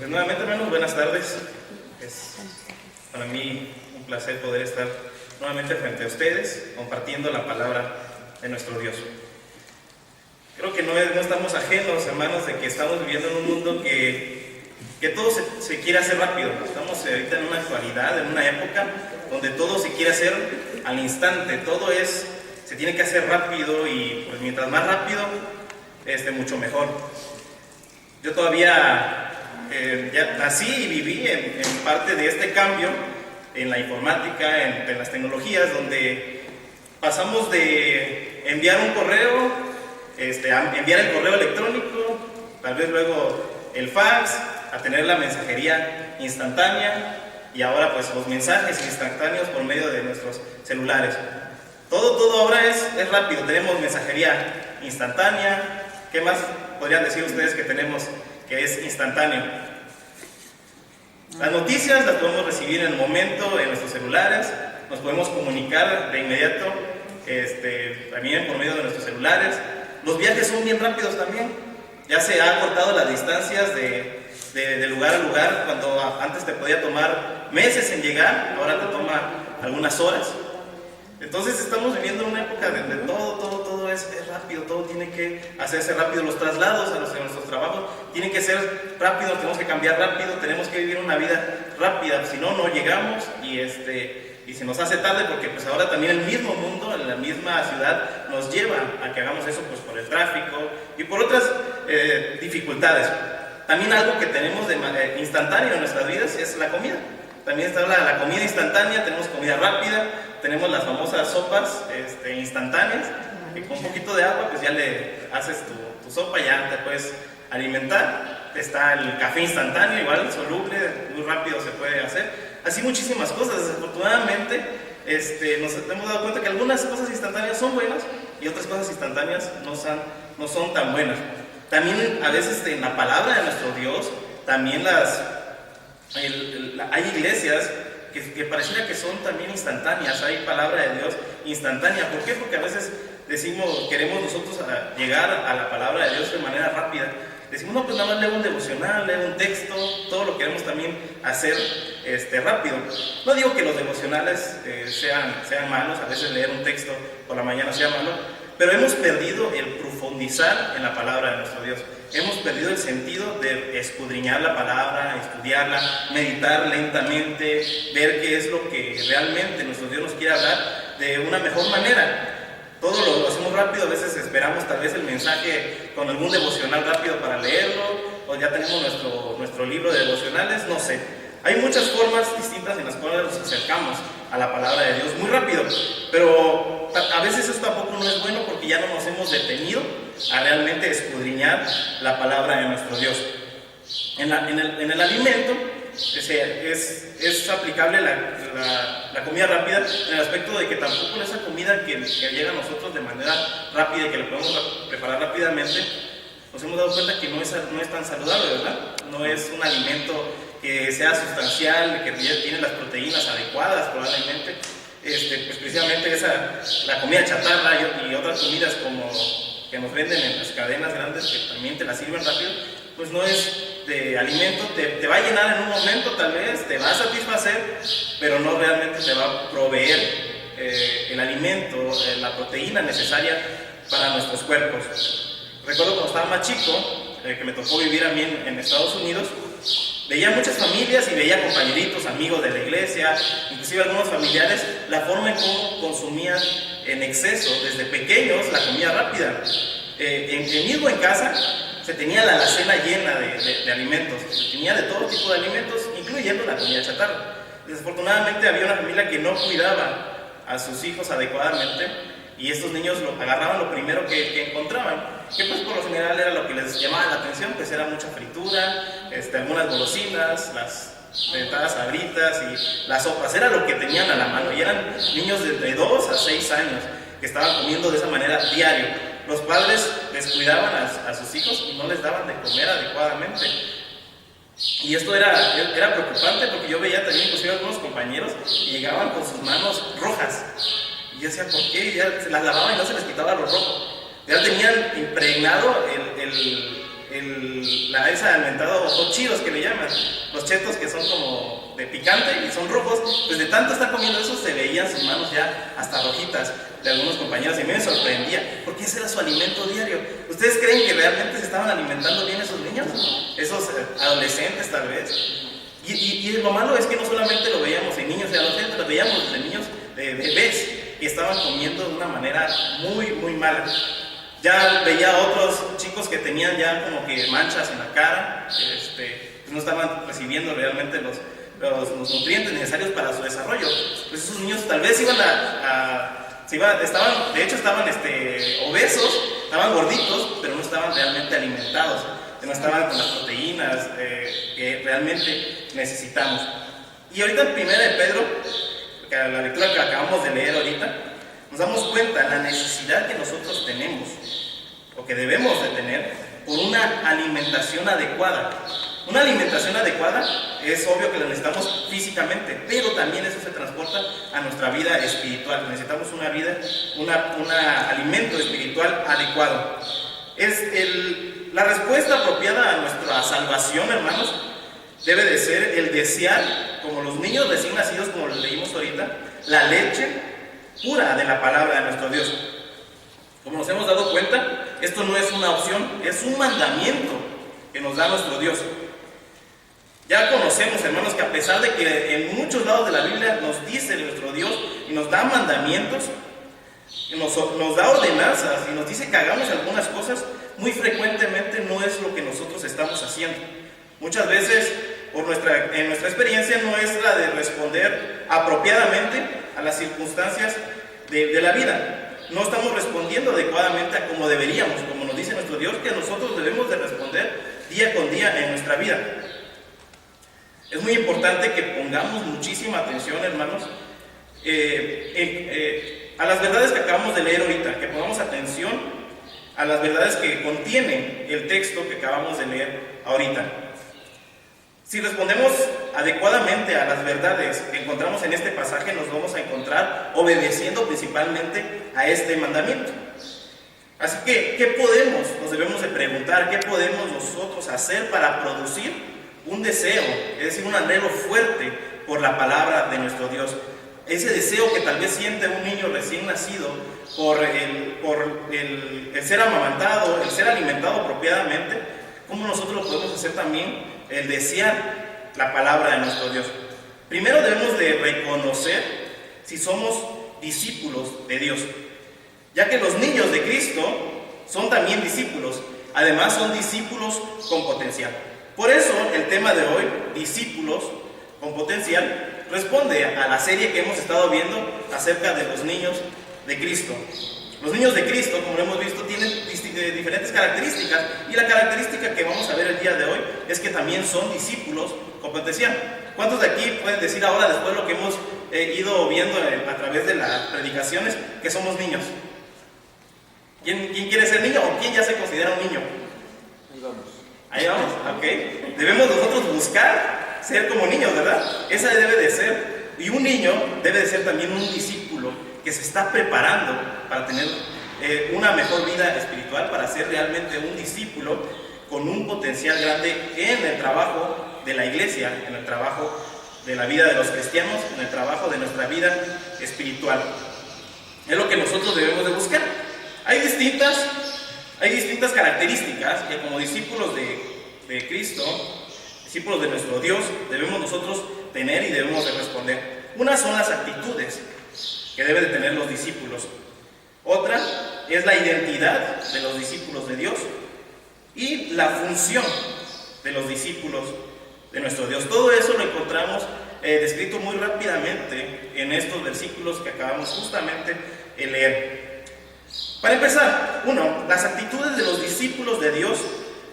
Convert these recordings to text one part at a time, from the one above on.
Pues nuevamente, hermanos, buenas tardes. Es para mí un placer poder estar nuevamente frente a ustedes, compartiendo la palabra de nuestro Dios. Creo que no estamos ajenos, hermanos, de que estamos viviendo en un mundo que todo se quiere hacer rápido. Estamos ahorita en una actualidad, en una época donde todo se quiere hacer al instante, se tiene que hacer rápido y pues mientras más rápido, mucho mejor. Yo todavía ya nací y viví en parte de este cambio en la informática, en las tecnologías, donde pasamos de enviar un correo, a enviar el correo electrónico, tal vez luego el fax, a tener la mensajería instantánea y ahora pues los mensajes instantáneos por medio de nuestros celulares. Todo ahora es rápido, tenemos mensajería instantánea. ¿Qué más podrían decir ustedes que tenemos que es instantáneo? Las noticias las podemos recibir en el momento en nuestros celulares, nos podemos comunicar de inmediato también por medio de nuestros celulares. Los viajes son bien rápidos también, ya se han cortado las distancias de lugar a lugar. Cuando antes te podía tomar meses en llegar, ahora te toma algunas horas. Entonces estamos viviendo una época donde todo es rápido, todo tiene que hacerse rápido. Los traslados a nuestros trabajos tienen que ser rápidos, tenemos que cambiar rápido, tenemos que vivir una vida rápida, si no llegamos y se nos hace tarde, porque pues ahora también el mismo mundo, en la misma ciudad, nos lleva a que hagamos eso pues por el tráfico y por otras dificultades. También algo que tenemos de instantáneo en nuestras vidas es la comida. También está la comida instantánea, tenemos comida rápida, tenemos las famosas sopas instantáneas, que con un poquito de agua pues ya le haces tu sopa, ya te puedes alimentar. Está el café instantáneo, igual soluble, muy rápido se puede hacer. Así muchísimas cosas. Desafortunadamente nos hemos dado cuenta que algunas cosas instantáneas son buenas y otras cosas instantáneas no son tan buenas. También a veces en la palabra de nuestro Dios, también hay iglesias que pareciera que son también instantáneas. Hay palabra de Dios instantánea. ¿Por qué? Porque a veces queremos nosotros llegar a la palabra de Dios de manera rápida. Decimos, no, pues nada más leo un devocional, leo un texto, todo lo queremos también hacer rápido. No digo que los devocionales sean malos, a veces leer un texto por la mañana sea malo, pero hemos perdido el profundizar en la palabra de nuestro Dios. Hemos perdido el sentido de escudriñar la palabra, estudiarla, meditar lentamente, ver qué es lo que realmente nuestro Dios nos quiere hablar de una mejor manera. Todo lo hacemos rápido, a veces esperamos tal vez el mensaje con algún devocional rápido para leerlo, o ya tenemos nuestro libro de devocionales, no sé. Hay muchas formas distintas en las cuales nos acercamos a la palabra de Dios muy rápido, pero a veces eso tampoco no es bueno, porque ya no nos hemos detenido a realmente escudriñar la palabra de nuestro Dios. En el alimento es aplicable la comida rápida, en el aspecto de que tampoco esa comida que llega a nosotros de manera rápida y que la podemos preparar rápidamente, nos hemos dado cuenta que no es tan saludable, ¿verdad? No es un alimento que sea sustancial, que tiene las proteínas adecuadas probablemente. Pues precisamente la comida chatarra y otras comidas como que nos venden en las cadenas grandes, que también te las sirven rápido, pues no es de alimento. Te va a llenar en un momento, tal vez te va a satisfacer, pero no realmente te va a proveer el alimento, la proteína necesaria para nuestros cuerpos. Recuerdo cuando estaba más chico, que me tocó vivir a mí en Estados Unidos, veía muchas familias y veía compañeritos, amigos de la iglesia, inclusive algunos familiares, la forma en cómo consumían en exceso desde pequeños la comida rápida. Mismo en casa se tenía la alacena llena de alimentos, se tenía de todo tipo de alimentos, incluyendo la comida chatarra. Desafortunadamente había una familia que no cuidaba a sus hijos adecuadamente, y estos niños agarraban lo primero que encontraban, que pues por lo general era lo que les llamaba la atención, pues era mucha fritura, algunas golosinas, las mentadas sabritas y las sopas, era lo que tenían a la mano, y eran niños de 2 a 6 años que estaban comiendo de esa manera diario. Los padres descuidaban a sus hijos y no les daban de comer adecuadamente. Y esto era preocupante, porque yo veía también inclusive algunos compañeros y llegaban con sus manos rojas. Y yo decía, ¿por qué? Ya se las lavaban y no se les quitaba lo rojo. Ya tenían impregnado esa alimentado, o chidos que le llaman, los chetos que son como de picante y son rojos, pues de tanto estar comiendo eso se veían sus manos ya hasta rojitas de algunos compañeros, y a mí me sorprendía, porque ese era su alimento diario. ¿Ustedes creen que realmente se estaban alimentando bien esos niños? Esos adolescentes tal vez. Y lo malo es que no solamente lo veíamos en niños y adolescentes, lo veíamos desde niños, de bebés, que estaban comiendo de una manera muy, muy mala. Ya veía otros chicos que tenían ya como que manchas en la cara, pues no estaban recibiendo realmente los nutrientes necesarios para su desarrollo. Pues esos niños tal vez estaban obesos, estaban gorditos, pero no estaban realmente alimentados, no estaban con las proteínas que realmente necesitamos. Y ahorita en 1 de Pedro, que la lectura que acabamos de leer ahorita, nos damos cuenta de la necesidad que nosotros tenemos, o que debemos de tener, por una alimentación adecuada. Una alimentación adecuada es obvio que la necesitamos físicamente, pero también eso se transporta a nuestra vida espiritual. Necesitamos un alimento espiritual adecuado. La respuesta apropiada a nuestra salvación, hermanos, debe de ser el desear, como los niños recién nacidos, como lo leímos ahorita, la leche pura de la palabra de nuestro Dios. Como nos hemos dado cuenta, esto no es una opción, es un mandamiento que nos da nuestro Dios. Ya conocemos, hermanos, que a pesar de que en muchos lados de la Biblia nos dice nuestro Dios y nos da mandamientos, nos da ordenanzas y nos dice que hagamos algunas cosas, muy frecuentemente no es lo que nosotros estamos haciendo. Muchas veces, en nuestra experiencia, no es la de responder apropiadamente a las circunstancias de la vida. No estamos respondiendo adecuadamente a como deberíamos, como nos dice nuestro Dios, que nosotros debemos de responder día con día en nuestra vida. Es muy importante que pongamos muchísima atención, hermanos, a las verdades que acabamos de leer ahorita, que pongamos atención a las verdades que contiene el texto que acabamos de leer ahorita. Si respondemos adecuadamente a las verdades que encontramos en este pasaje, nos vamos a encontrar obedeciendo principalmente a este mandamiento. Así que, ¿qué podemos? Nos debemos de preguntar, ¿qué podemos nosotros hacer para producir un deseo, es decir, un anhelo fuerte por la palabra de nuestro Dios? Ese deseo que tal vez siente un niño recién nacido por el ser amamantado, el ser alimentado apropiadamente, ¿cómo nosotros lo podemos hacer también? El desear la palabra de nuestro Dios. Primero debemos de reconocer si somos discípulos de Dios, ya que los niños de Cristo son también discípulos, además son discípulos con potencial. Por eso el tema de hoy, discípulos con potencial, responde a la serie que hemos estado viendo acerca de los niños de Cristo. Los niños de Cristo, como lo hemos visto, tienen diferentes características, y la característica que vamos a ver el día de hoy es que también son discípulos con potencial. ¿Cuántos de aquí pueden decir ahora, después de lo que hemos ido viendo a través de las predicaciones, que somos niños? ¿Quién quiere ser niño o quién ya se considera un niño? Ahí vamos, ok. Debemos nosotros buscar ser como niños, ¿verdad? Esa debe de ser. Y un niño debe de ser también un discípulo que se está preparando para tener una mejor vida espiritual, para ser realmente un discípulo con un potencial grande en el trabajo de la iglesia, en el trabajo de la vida de los cristianos, en el trabajo de nuestra vida espiritual. Es lo que nosotros debemos de buscar. Hay distintas características que como discípulos de Cristo, discípulos de nuestro Dios, debemos nosotros tener y debemos de responder. Una son las actitudes que deben de tener los discípulos. Otra es la identidad de los discípulos de Dios y la función de los discípulos de nuestro Dios. Todo eso lo encontramos descrito muy rápidamente en estos versículos que acabamos justamente de leer. Para empezar, las actitudes de los discípulos de Dios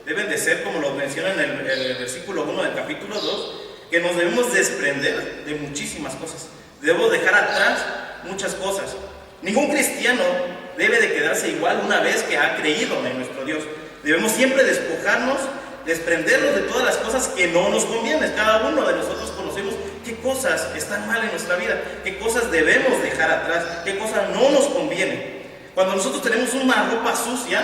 deben de ser, como lo menciona en el versículo 1 del capítulo 2, que nos debemos desprender de muchísimas cosas. Debemos dejar atrás muchas cosas. Ningún cristiano debe de quedarse igual una vez que ha creído en nuestro Dios. Debemos siempre despojarnos, desprendernos de todas las cosas que no nos convienen. Cada uno de nosotros conocemos qué cosas están mal en nuestra vida, qué cosas debemos dejar atrás, qué cosas no nos convienen. Cuando nosotros tenemos una ropa sucia,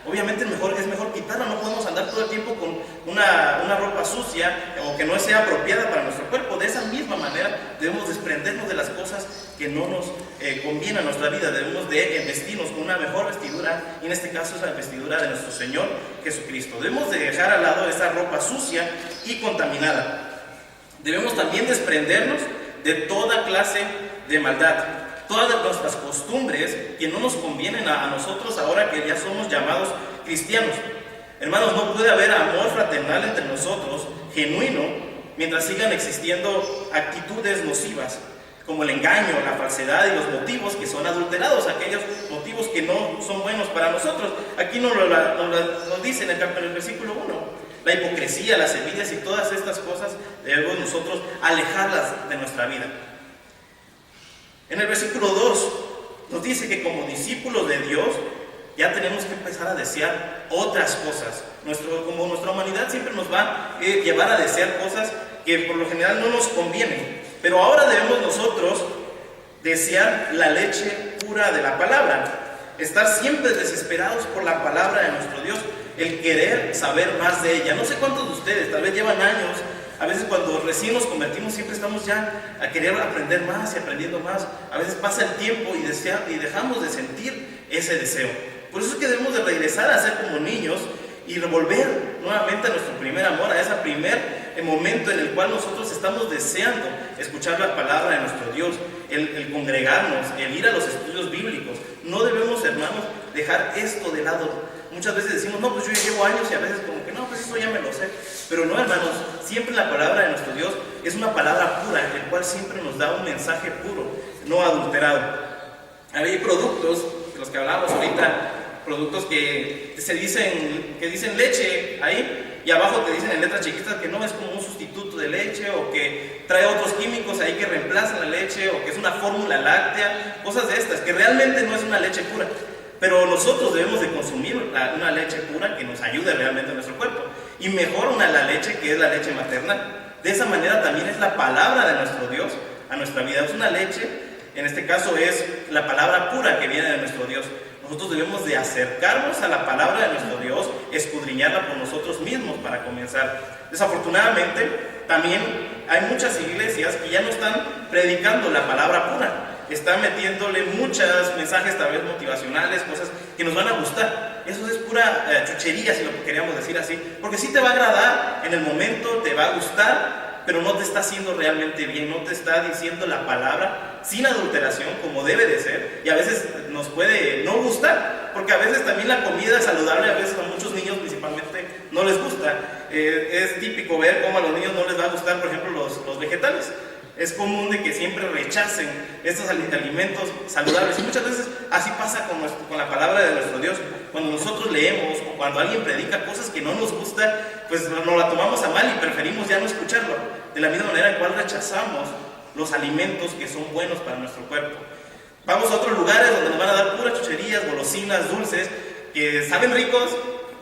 obviamente es mejor quitarla. No podemos andar todo el tiempo con una ropa sucia o que no sea apropiada para nuestro cuerpo. De esa misma manera debemos desprendernos de las cosas que no nos convienen a nuestra vida. Debemos de vestirnos con una mejor vestidura, y en este caso es la vestidura de nuestro Señor Jesucristo. Debemos de dejar al lado esa ropa sucia y contaminada. Debemos también desprendernos de toda clase de maldad, todas nuestras costumbres que no nos convienen a nosotros ahora que ya somos llamados cristianos. Hermanos, no puede haber amor fraternal entre nosotros, genuino, mientras sigan existiendo actitudes nocivas, como el engaño, la falsedad y los motivos que son adulterados, aquellos motivos que no son buenos para nosotros. Aquí nos dice en el versículo 1. La hipocresía, las envidias y todas estas cosas debemos nosotros alejarlas de nuestra vida. En el versículo 2 nos dice que como discípulos de Dios ya tenemos que empezar a desear otras cosas. Como nuestra humanidad siempre nos va a llevar a desear cosas que por lo general no nos convienen. Pero ahora debemos nosotros desear la leche pura de la palabra, estar siempre desesperados por la palabra de nuestro Dios, el querer saber más de ella. No sé cuántos de ustedes, tal vez llevan años, a veces cuando recién nos convertimos siempre estamos ya a querer aprender más y aprendiendo más. A veces pasa el tiempo y dejamos de sentir ese deseo. Por eso es que debemos de regresar a ser como niños y revolver nuevamente a nuestro primer amor, a ese primer momento en el cual nosotros estamos deseando escuchar la palabra de nuestro Dios, el congregarnos, el ir a los estudios bíblicos. No debemos, hermanos, dejar esto de lado. Muchas veces decimos, no, pues yo ya llevo años, y a veces como que no, pues eso ya me lo sé. Pero no, hermanos, siempre la palabra de nuestro Dios es una palabra pura, el cual siempre nos da un mensaje puro, no adulterado. Hay productos, de los que hablamos ahorita, productos que dicen leche ahí, y abajo te dicen en letras chiquitas que no es como un sustituto de leche, o que trae otros químicos ahí que reemplazan la leche, o que es una fórmula láctea, cosas de estas, que realmente no es una leche pura. Pero nosotros debemos de consumir una leche pura que nos ayude realmente a nuestro cuerpo. Y mejor la leche que es la leche maternal. De esa manera también es la palabra de nuestro Dios a nuestra vida. Es una leche, en este caso es la palabra pura que viene de nuestro Dios. Nosotros debemos de acercarnos a la palabra de nuestro Dios, escudriñarla por nosotros mismos para comenzar. Desafortunadamente, también hay muchas iglesias que ya no están predicando la palabra pura. Están metiéndole muchos mensajes tal vez motivacionales, cosas que nos van a gustar. Eso es pura chuchería, si lo queríamos decir así, porque sí te va a agradar en el momento, te va a gustar, pero no te está haciendo realmente bien, no te está diciendo la palabra sin adulteración como debe de ser. Y a veces nos puede no gustar, porque a veces también la comida saludable, a veces a muchos niños principalmente no les gusta. Es típico ver cómo a los niños no les va a gustar, por ejemplo, los vegetales. Es común de que siempre rechacen estos alimentos saludables, y muchas veces así pasa con la palabra de nuestro Dios. Cuando nosotros leemos o cuando alguien predica cosas que no nos gustan, pues nos la tomamos a mal y preferimos ya no escucharlo, de la misma manera en cual rechazamos los alimentos que son buenos para nuestro cuerpo. Vamos a otros lugares donde nos van a dar puras chucherías, golosinas, dulces, que saben ricos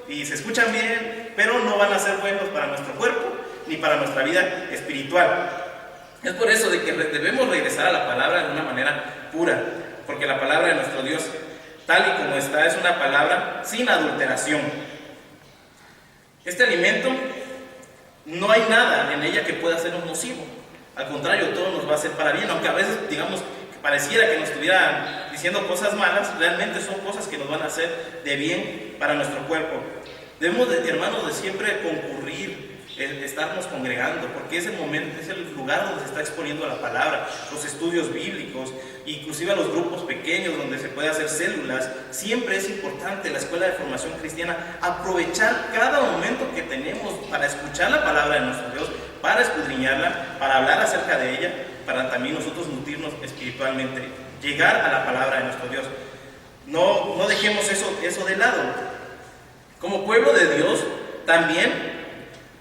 y se escuchan bien, pero no van a ser buenos para nuestro cuerpo ni para nuestra vida espiritual. Es por eso de que debemos regresar a la palabra de una manera pura, porque la palabra de nuestro Dios, tal y como está, es una palabra sin adulteración. Este alimento, no hay nada en ella que pueda ser un nocivo. Al contrario, todo nos va a hacer para bien, aunque a veces, digamos, pareciera que nos estuvieran diciendo cosas malas, realmente son cosas que nos van a hacer de bien para nuestro cuerpo. Debemos, hermanos, de siempre concurrir, estarnos congregando, porque es el momento, es el lugar donde se está exponiendo la palabra, los estudios bíblicos, inclusive a los grupos pequeños donde se puede hacer células. Siempre es importante la escuela de formación cristiana aprovechar cada momento que tenemos para escuchar la palabra de nuestro Dios, para escudriñarla, para hablar acerca de ella, para también nosotros nutrirnos espiritualmente, llegar a la palabra de nuestro Dios. No dejemos eso de lado. Como pueblo de Dios también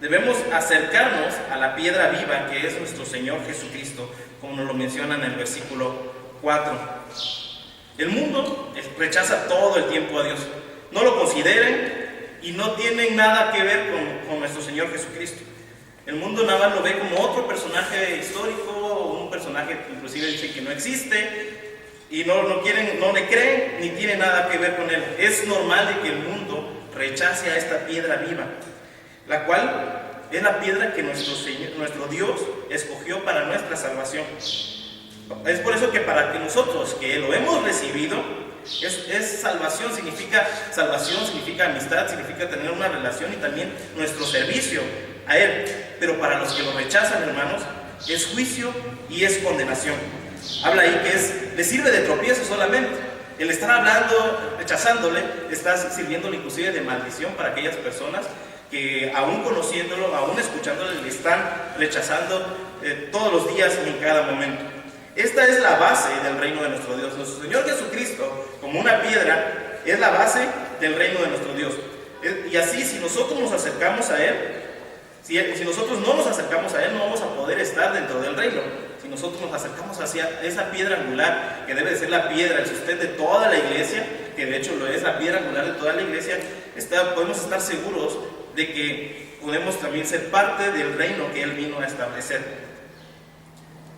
debemos acercarnos a la piedra viva que es nuestro Señor Jesucristo, como nos lo menciona en el versículo 4. El mundo rechaza todo el tiempo a Dios. No lo consideren y no tienen nada que ver con nuestro Señor Jesucristo. El mundo nada más lo ve como otro personaje histórico, o un personaje que inclusive dice que no existe, y no le creen ni tiene nada que ver con él. Es normal de que el mundo rechace a esta piedra viva, la cual es la piedra que nuestro Dios escogió para nuestra salvación. Es por eso que para que nosotros que lo hemos recibido, es salvación, significa amistad, significa tener una relación y también nuestro servicio a Él. Pero para los que lo rechazan, hermanos, es juicio y es condenación. Habla ahí que le sirve de tropiezo solamente. El estar hablando, rechazándole, está sirviéndole inclusive de maldición para aquellas personas que aún conociéndolo, aún escuchándole, le están rechazando todos los días y en cada momento. Esta es la base del reino de nuestro Dios. Nuestro Señor Jesucristo, como una piedra, es la base del reino de nuestro Dios. Y así, si nosotros nos acercamos a Él, si nosotros no nos acercamos a Él, no vamos a poder estar dentro del reino. Si nosotros nos acercamos hacia esa piedra angular, que debe de ser la piedra, el sostén de toda la iglesia, que de hecho lo es la piedra angular de toda la iglesia, podemos estar seguros de que podemos también ser parte del reino que Él vino a establecer.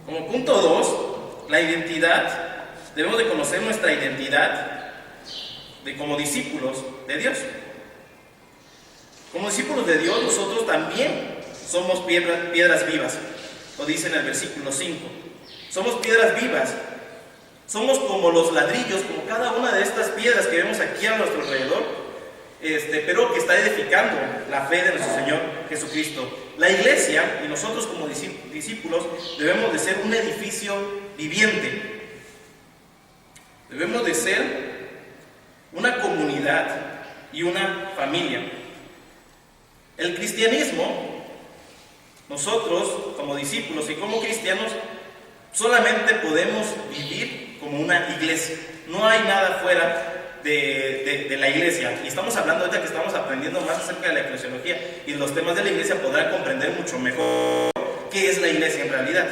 Como punto 2, la identidad. Debemos de conocer nuestra identidad como discípulos de Dios. Como discípulos de Dios, nosotros también somos piedras vivas. Lo dice en el versículo 5. Somos piedras vivas. Somos como los ladrillos, como cada una de estas piedras que vemos aquí a nuestro alrededor, pero que está edificando la fe de nuestro Señor Jesucristo. La iglesia y nosotros como discípulos debemos de ser un edificio viviente. Debemos de ser una comunidad y una familia. El cristianismo, nosotros como discípulos y como cristianos, solamente podemos vivir como una iglesia. No hay nada fuera de la iglesia. Y estamos hablando ahorita que estamos aprendiendo más acerca de la eclesiología y los temas de la iglesia, podrán comprender mucho mejor qué es la iglesia en realidad.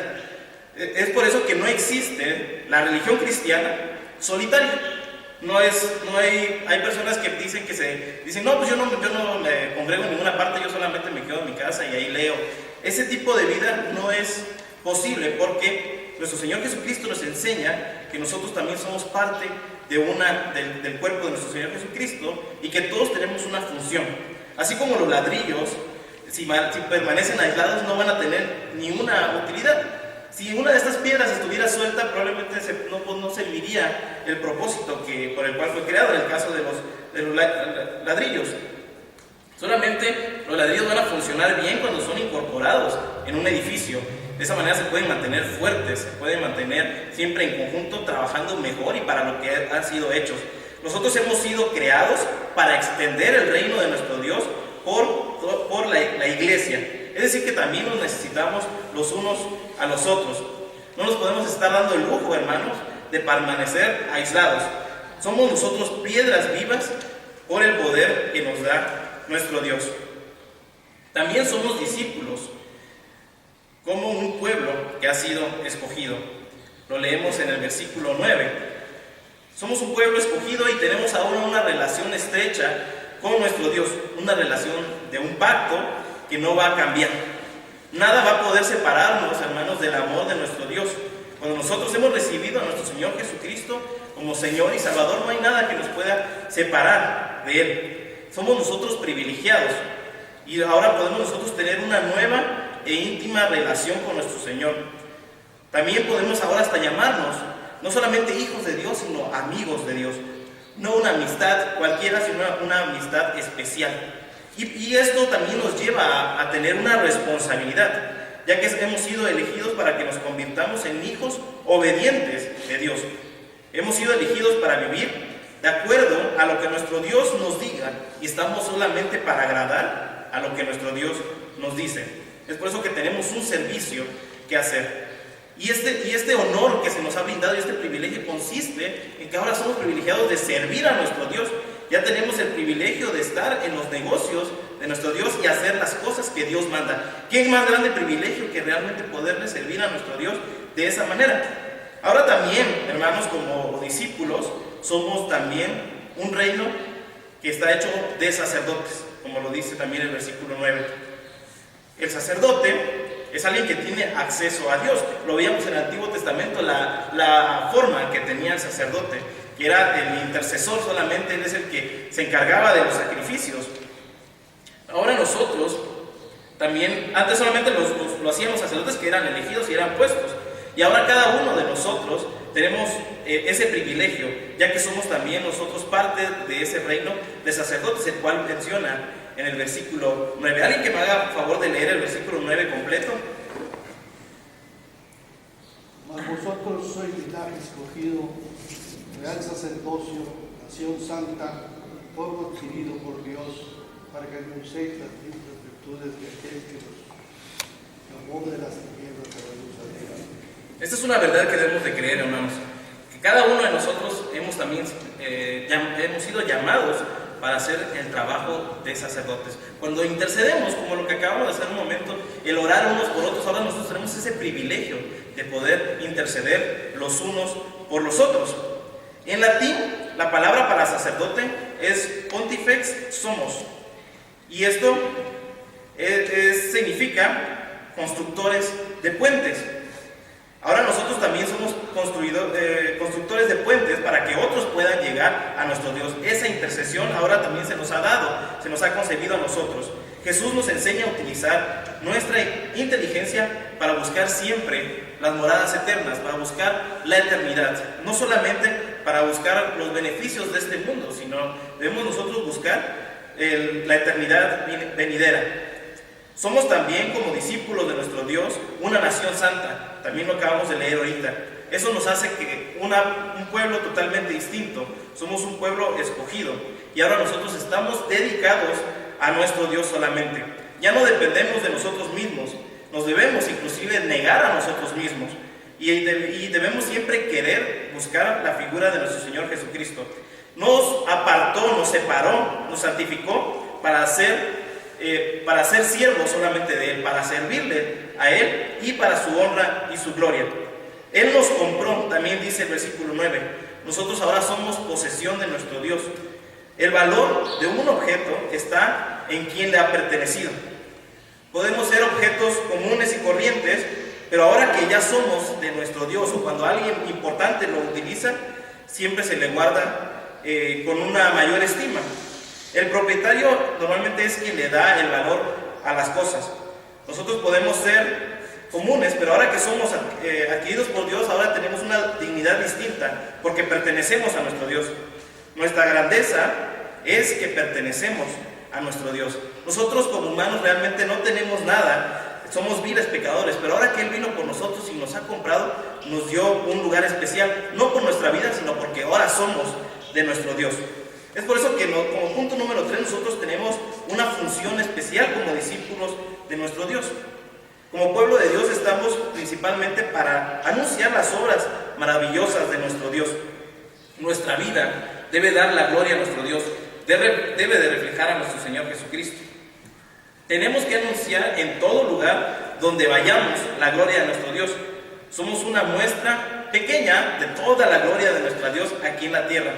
Es por eso que no existe la religión cristiana solitaria. Hay personas que dicen, no, pues yo no me congrego en ninguna parte, yo solamente me quedo en mi casa y ahí leo. Ese tipo de vida no es posible, porque nuestro Señor Jesucristo nos enseña que nosotros también somos parte del cuerpo de nuestro Señor Jesucristo y que todos tenemos una función. Así como los ladrillos, si permanecen aislados, no van a tener ninguna utilidad. Si una de estas piedras estuviera suelta, probablemente no serviría el propósito por el cual fue creado, en el caso de los ladrillos. Solamente los ladrillos van a funcionar bien cuando son incorporados en un edificio. De esa manera se pueden mantener fuertes, se pueden mantener siempre en conjunto, trabajando mejor y para lo que han sido hechos. Nosotros hemos sido creados para extender el reino de nuestro Dios por la iglesia. Es decir, que también nos necesitamos los unos a los otros. No nos podemos estar dando el lujo, hermanos, de permanecer aislados. Somos nosotros piedras vivas por el poder que nos da nuestro Dios. También somos discípulos, como un pueblo que ha sido escogido. Lo leemos en el versículo 9. Somos un pueblo escogido y tenemos ahora una relación estrecha con nuestro Dios, una relación de un pacto que no va a cambiar. Nada va a poder separarnos, hermanos, del amor de nuestro Dios. Cuando nosotros hemos recibido a nuestro Señor Jesucristo como Señor y Salvador, no hay nada que nos pueda separar de Él. Somos nosotros privilegiados y ahora podemos nosotros tener una nueva e íntima relación con nuestro Señor. También podemos ahora hasta llamarnos no solamente hijos de Dios, sino amigos de Dios. No una amistad cualquiera, sino una amistad especial. Y esto también nos lleva a tener una responsabilidad, ya que hemos sido elegidos para que nos convirtamos en hijos obedientes de Dios. Hemos sido elegidos para vivir de acuerdo a lo que nuestro Dios nos diga, y estamos solamente para agradar a lo que nuestro Dios nos dice. Es por eso que tenemos un servicio que hacer. Y este honor que se nos ha brindado y este privilegio consiste en que ahora somos privilegiados de servir a nuestro Dios. Ya tenemos el privilegio de estar en los negocios de nuestro Dios y hacer las cosas que Dios manda. ¿Qué más grande privilegio que realmente poderle servir a nuestro Dios de esa manera? Ahora también, hermanos, como discípulos, somos también un reino que está hecho de sacerdotes, como lo dice también el versículo 9. El sacerdote es alguien que tiene acceso a Dios. Lo veíamos en el Antiguo Testamento, la forma que tenía el sacerdote, que era el intercesor solamente, él es el que se encargaba de los sacrificios. Ahora nosotros también, antes solamente lo hacían los sacerdotes que eran elegidos y eran puestos, y ahora cada uno de nosotros tenemos ese privilegio, ya que somos también nosotros parte de ese reino de sacerdotes, el cual menciona en el versículo 9. ¿Alguien que me haga favor de leer el versículo 9 completo? Mas vosotros sois linaje escogido, real sacerdocio, nación santa, pueblo adquirido por Dios, para que anunciéis las virtudes de aquel que nos llamó de las tinieblas a la luz admirable. Esta es una verdad que debemos de creer, hermanos, que cada uno de nosotros hemos sido llamados para hacer el trabajo de sacerdotes. Cuando intercedemos, como lo que acabamos de hacer un momento, el orar unos por otros, ahora nosotros tenemos ese privilegio de poder interceder los unos por los otros. En latín, la palabra para sacerdote es pontifex somos, y esto significa constructores de puentes. Ahora nosotros también somos constructores de puentes para que otros puedan llegar a nuestro Dios. Esa intercesión ahora también se nos ha dado, se nos ha concedido a nosotros. Jesús nos enseña a utilizar nuestra inteligencia para buscar siempre las moradas eternas, para buscar la eternidad. No solamente para buscar los beneficios de este mundo, sino debemos nosotros buscar la eternidad venidera. Somos también, como discípulos de nuestro Dios, una nación santa. También lo acabamos de leer ahorita. Eso nos hace que un pueblo totalmente distinto. Somos un pueblo escogido. Y ahora nosotros estamos dedicados a nuestro Dios solamente. Ya no dependemos de nosotros mismos. Nos debemos inclusive negar a nosotros mismos. Y debemos siempre querer buscar la figura de nuestro Señor Jesucristo. Nos apartó, nos separó, nos santificó para ser siervos solamente de Él, para servirle a Él y para su honra y su gloria. Él nos compró, también dice el versículo 9. Nosotros ahora somos posesión de nuestro Dios. El valor de un objeto está en quien le ha pertenecido. Podemos ser objetos comunes y corrientes, pero ahora que ya somos de nuestro Dios, o cuando alguien importante lo utiliza, siempre se le guarda con una mayor estima. El propietario normalmente es quien le da el valor a las cosas. Nosotros podemos ser comunes, pero ahora que somos adquiridos por Dios, ahora tenemos una dignidad distinta, porque pertenecemos a nuestro Dios. Nuestra grandeza es que pertenecemos a nuestro Dios. Nosotros como humanos realmente no tenemos nada, somos viles pecadores, pero ahora que Él vino por nosotros y nos ha comprado, nos dio un lugar especial, no por nuestra vida, sino porque ahora somos de nuestro Dios. Es por eso que como punto número 3 nosotros tenemos una función especial como discípulos de nuestro Dios. Como pueblo de Dios estamos principalmente para anunciar las obras maravillosas de nuestro Dios. Nuestra vida debe dar la gloria a nuestro Dios, debe de reflejar a nuestro Señor Jesucristo. Tenemos que anunciar en todo lugar donde vayamos la gloria de nuestro Dios. Somos una muestra pequeña de toda la gloria de nuestro Dios aquí en la tierra.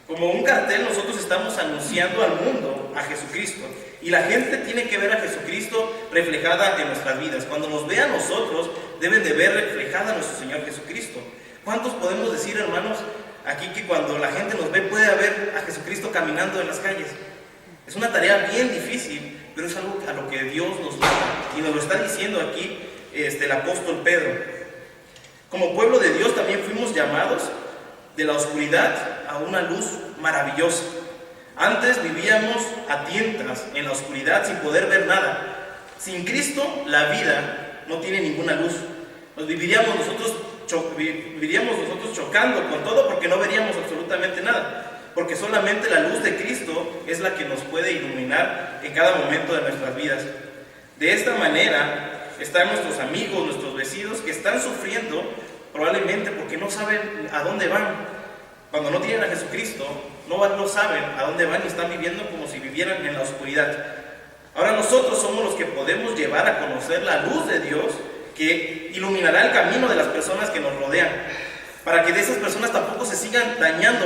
Como un cartel nosotros estamos anunciando al mundo a Jesucristo, y la gente tiene que ver a Jesucristo reflejada en nuestras vidas. Cuando nos ve a nosotros, deben de ver reflejada a nuestro Señor Jesucristo. ¿Cuántos podemos decir, hermanos, aquí que cuando la gente nos ve puede ver a Jesucristo caminando en las calles? Es una tarea bien difícil, pero es algo a lo que Dios nos manda, y nos lo está diciendo aquí el apóstol Pedro. Como pueblo de Dios también fuimos llamados de la oscuridad a una luz maravillosa. Antes vivíamos a tientas en la oscuridad sin poder ver nada. Sin Cristo la vida no tiene ninguna luz. Viviríamos nosotros chocando con todo porque no veríamos absolutamente nada. Porque solamente la luz de Cristo es la que nos puede iluminar en cada momento de nuestras vidas. De esta manera están nuestros amigos, nuestros vecinos que están sufriendo probablemente porque no saben a dónde van. Cuando no tienen a Jesucristo, no saben a dónde van y están viviendo como si vivieran en la oscuridad. Ahora nosotros somos los que podemos llevar a conocer la luz de Dios que iluminará el camino de las personas que nos rodean, para que de esas personas tampoco se sigan dañando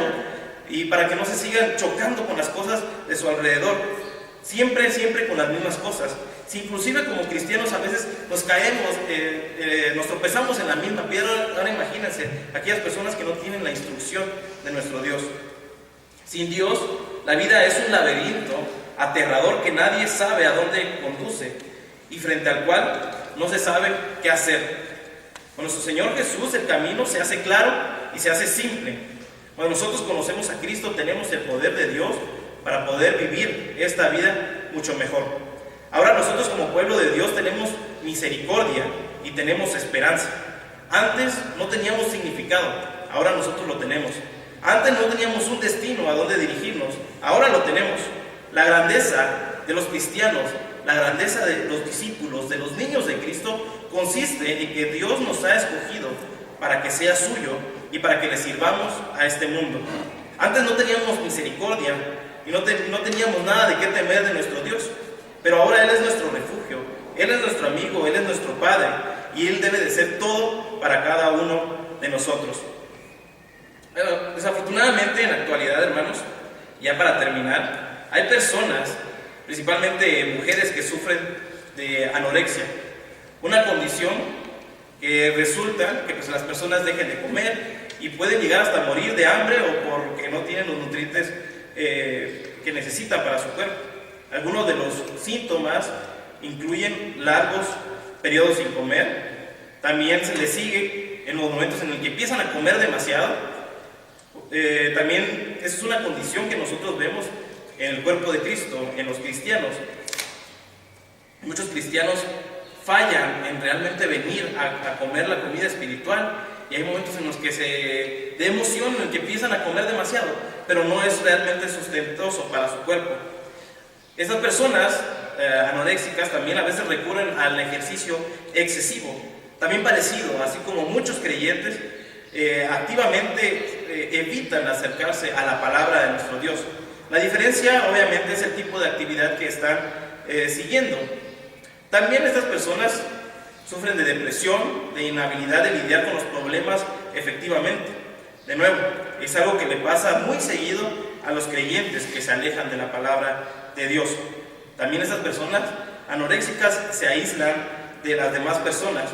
y para que no se sigan chocando con las cosas de su alrededor. siempre con las mismas cosas. Si inclusive como cristianos a veces nos caemos, nos tropezamos en la misma piedra, ahora imagínense aquellas personas que no tienen la instrucción de nuestro Dios. Sin Dios, la vida es un laberinto aterrador que nadie sabe a dónde conduce y frente al cual no se sabe qué hacer. Con nuestro Señor Jesús el camino se hace claro y se hace simple. Cuando nosotros conocemos a Cristo tenemos el poder de Dios para poder vivir esta vida mucho mejor. Ahora nosotros como pueblo de Dios tenemos misericordia y tenemos esperanza. Antes no teníamos significado, ahora nosotros lo tenemos. Antes no teníamos un destino a dónde dirigirnos, ahora lo tenemos. La grandeza de los cristianos, la grandeza de los discípulos, de los niños de Cristo, consiste en que Dios nos ha escogido para que sea suyo y para que le sirvamos a este mundo. Antes no teníamos misericordia y no teníamos nada de qué temer de nuestro Dios, pero ahora Él es nuestro refugio, Él es nuestro amigo, Él es nuestro Padre y Él debe de ser todo para cada uno de nosotros. Desafortunadamente en la actualidad, hermanos, ya para terminar, hay personas, principalmente mujeres, que sufren de anorexia, una condición que resulta que pues, las personas dejen de comer y pueden llegar hasta morir de hambre o porque no tienen los nutrientes que necesitan para su cuerpo. Algunos de los síntomas incluyen largos periodos sin comer. También se les sigue en los momentos en los que empiezan a comer demasiado. También esa es una condición que nosotros vemos en el cuerpo de Cristo, en los cristianos. Muchos cristianos fallan en realmente venir a comer la comida espiritual y hay momentos en los que de emoción en que empiezan a comer demasiado, pero no es realmente sustentoso para su cuerpo. Estas personas anoréxicas también a veces recurren al ejercicio excesivo, también parecido, así como muchos creyentes activamente evitan acercarse a la palabra de nuestro Dios. La diferencia obviamente es el tipo de actividad que están siguiendo. También estas personas sufren de depresión, de inhabilidad de lidiar con los problemas efectivamente. De nuevo, es algo que le pasa muy seguido a los creyentes que se alejan de la palabra de Dios. También estas personas anoréxicas se aíslan de las demás personas.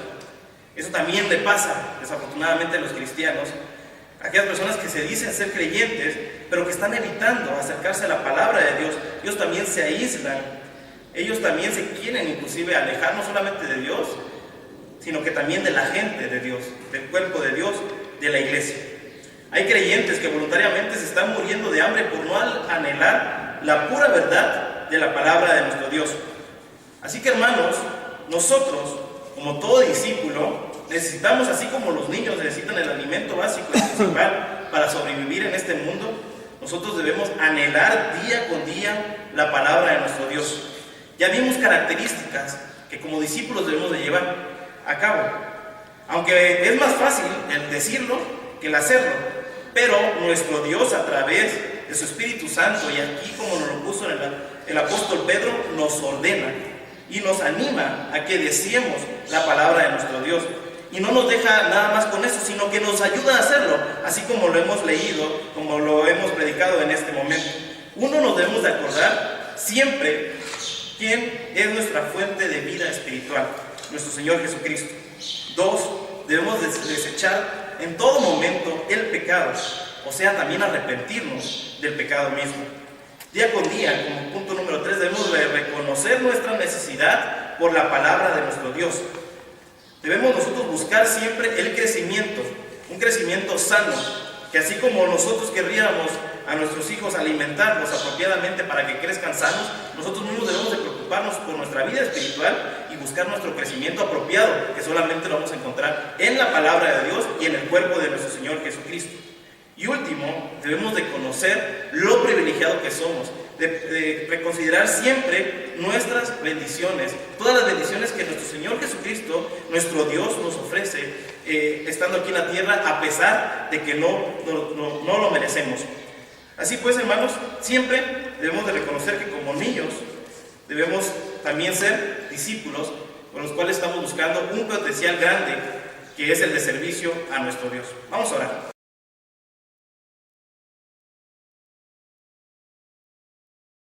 Eso también le pasa, desafortunadamente, a los cristianos. Aquellas personas que se dicen ser creyentes, pero que están evitando acercarse a la palabra de Dios, ellos también se aíslan. Ellos también se quieren inclusive alejar no solamente de Dios, sino que también de la gente de Dios, del cuerpo de Dios, de la iglesia. Hay creyentes que voluntariamente se están muriendo de hambre por no anhelar la pura verdad de la palabra de nuestro Dios. Así que, hermanos, nosotros, como todo discípulo, necesitamos, así como los niños necesitan el alimento básico y principal para sobrevivir en este mundo, nosotros debemos anhelar día con día la palabra de nuestro Dios. Ya vimos características que como discípulos debemos de llevar a cabo. Aunque es más fácil el decirlo que el hacerlo, pero nuestro Dios a través de su Espíritu Santo, y aquí como nos lo puso el apóstol Pedro, nos ordena y nos anima a que deseemos la palabra de nuestro Dios. Y no nos deja nada más con eso, sino que nos ayuda a hacerlo, así como lo hemos leído, como lo hemos predicado en este momento. Uno, nos debemos de acordar siempre quién es nuestra fuente de vida espiritual, nuestro Señor Jesucristo. Dos, debemos desechar en todo momento el pecado, o sea, también arrepentirnos del pecado mismo. Día con día, como punto número 3, debemos de reconocer nuestra necesidad por la palabra de nuestro Dios. Debemos nosotros buscar siempre el crecimiento, un crecimiento sano, que así como nosotros querríamos a nuestros hijos alimentarlos apropiadamente para que crezcan sanos, nosotros mismos debemos de preocuparnos por nuestra vida espiritual y buscar nuestro crecimiento apropiado, que solamente lo vamos a encontrar en la palabra de Dios y en el cuerpo de nuestro Señor Jesucristo. Y último, debemos de conocer lo privilegiado que somos, de reconsiderar siempre nuestras bendiciones, todas las bendiciones que nuestro Señor Jesucristo, nuestro Dios, nos ofrece estando aquí en la tierra, a pesar de que no lo merecemos. Así pues, hermanos, siempre debemos de reconocer que como niños debemos también ser discípulos con los cuales estamos buscando un potencial grande, que es el de servicio a nuestro Dios. Vamos a orar.